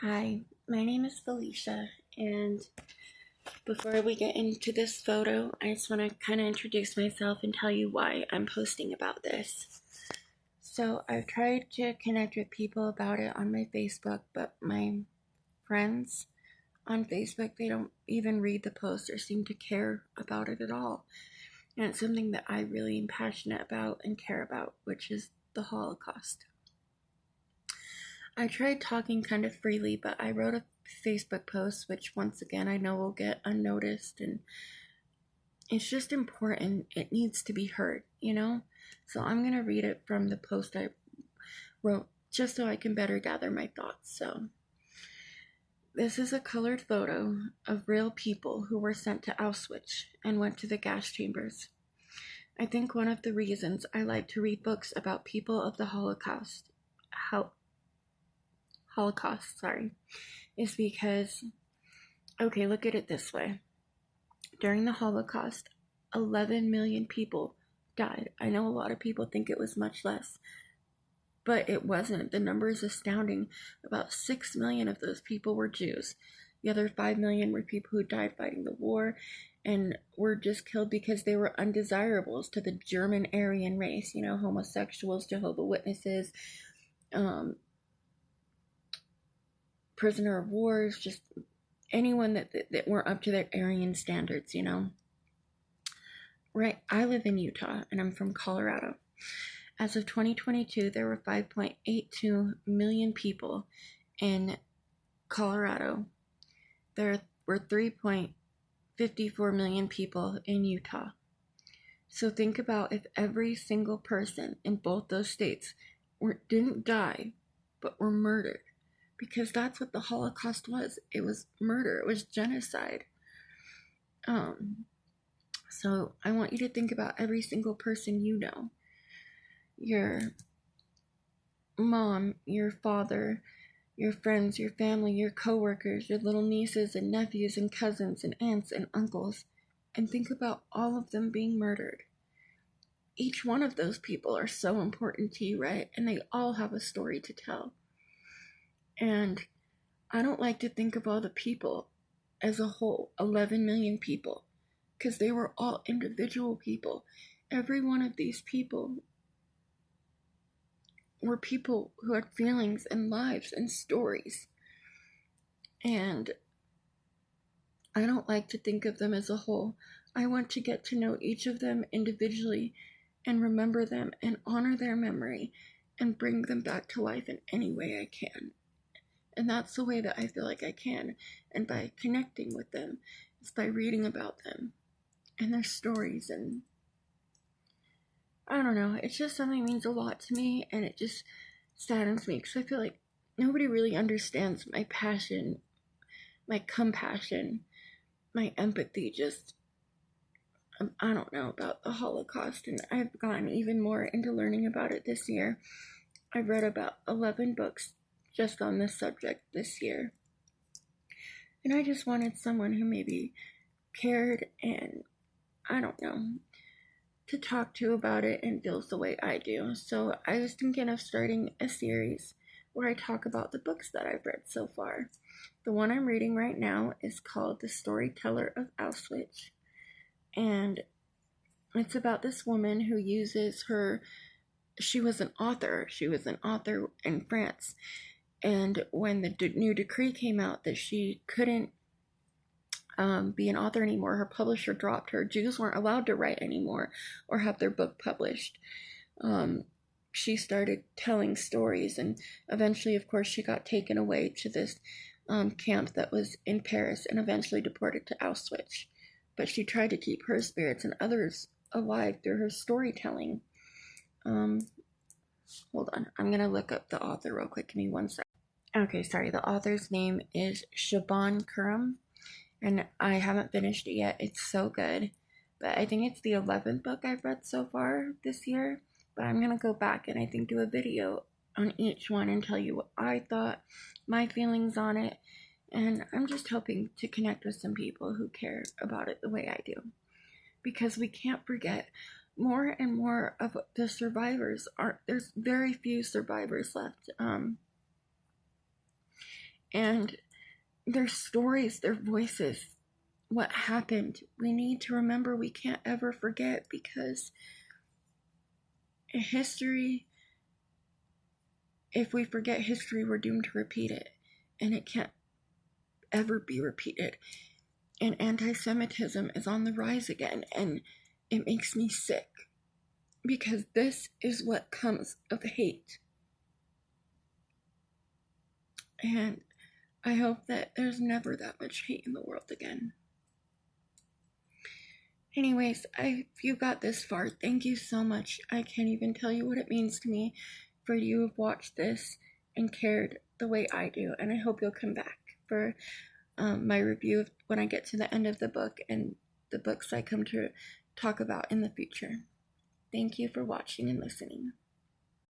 Hi, my name is Felicia, and before we get into this photo, I just want to kind of introduce myself and tell you why I'm posting about this. So, I've tried to connect with people about it on my Facebook, but my friends on Facebook, they don't even read the post or seem to care about it at all. And it's something that I really am passionate about and care about, which is the Holocaust. I tried talking kind of freely, but I wrote a Facebook post, which once again I know will get unnoticed, and it's just important. It needs to be heard, you know? So I'm going to read it from the post I wrote just so I can better gather my thoughts. So, this is a colored photo of real people who were sent to Auschwitz and went to the gas chambers. I think one of the reasons I like to read books about people of the Holocaust, is because, okay, look at it this way. During the Holocaust, 11 million people died. I know a lot of people think it was much less, but it wasn't. The number is astounding. About 6 million of those people were Jews. The other 5 million were people who died fighting the war and were just killed because they were undesirables to the German Aryan race, homosexuals, Jehovah's Witnesses, prisoner of wars, just anyone that weren't up to their Aryan standards, Right, I live in Utah and I'm from Colorado. As of 2022, there were 5.82 million people in Colorado. There were 3.54 million people in Utah. So think about if every single person in both those states didn't die, but were murdered. Because that's what the Holocaust was. It was murder. It was genocide. So I want you to think about every single person you know. Your mom, your father, your friends, your family, your coworkers, your little nieces and nephews and cousins and aunts and uncles. And think about all of them being murdered. Each one of those people are so important to you, right? And they all have a story to tell. And I don't like to think of all the people as a whole, 11 million people, because they were all individual people. Every one of these people were people who had feelings and lives and stories. And I don't like to think of them as a whole. I want to get to know each of them individually and remember them and honor their memory and bring them back to life in any way I can. And that's the way that I feel like I can. And by connecting with them, it's by reading about them and their stories. And I don't know, it's just something that means a lot to me, and it just saddens me because I feel like nobody really understands my passion, my compassion, my empathy. Just, I don't know, about the Holocaust. And I've gotten even more into learning about it this year. I've read about 11 books just on this subject this year. And I just wanted someone who maybe cared and, I don't know, to talk to about it and feels the way I do. So I was thinking of starting a series where I talk about the books that I've read so far. The one I'm reading right now is called The Storyteller of Auschwitz. And it's about this woman who uses she was an author in France. And when the new decree came out that she couldn't be an author anymore, her publisher dropped her. Jews weren't allowed to write anymore or have their book published. She started telling stories, and eventually, of course, she got taken away to this camp that was in Paris and eventually deported to Auschwitz. But she tried to keep her spirits and others alive through her storytelling. Hold on, I'm going to look up the author real quick. Give me 1 sec. Okay, sorry. The author's name is Shaban Kurum, and I haven't finished it yet. It's so good. But I think it's the 11th book I've read so far this year. But I'm going to go back and I think do a video on each one and tell you what I thought, my feelings on it. And I'm just hoping to connect with some people who care about it the way I do. Because we can't forget, more and more of the survivors there's very few survivors left. and their stories, their voices, what happened. We need to remember, we can't ever forget, because history, if we forget history, we're doomed to repeat it, and it can't ever be repeated. And anti-Semitism is on the rise again, and it makes me sick, because this is what comes of hate. And I hope that there's never that much hate in the world again. Anyways, if you got this far, thank you so much. I can't even tell you what it means to me for you to have watched this and cared the way I do. And I hope you'll come back for my review when I get to the end of the book and the books I come to talk about in the future. Thank you for watching and listening.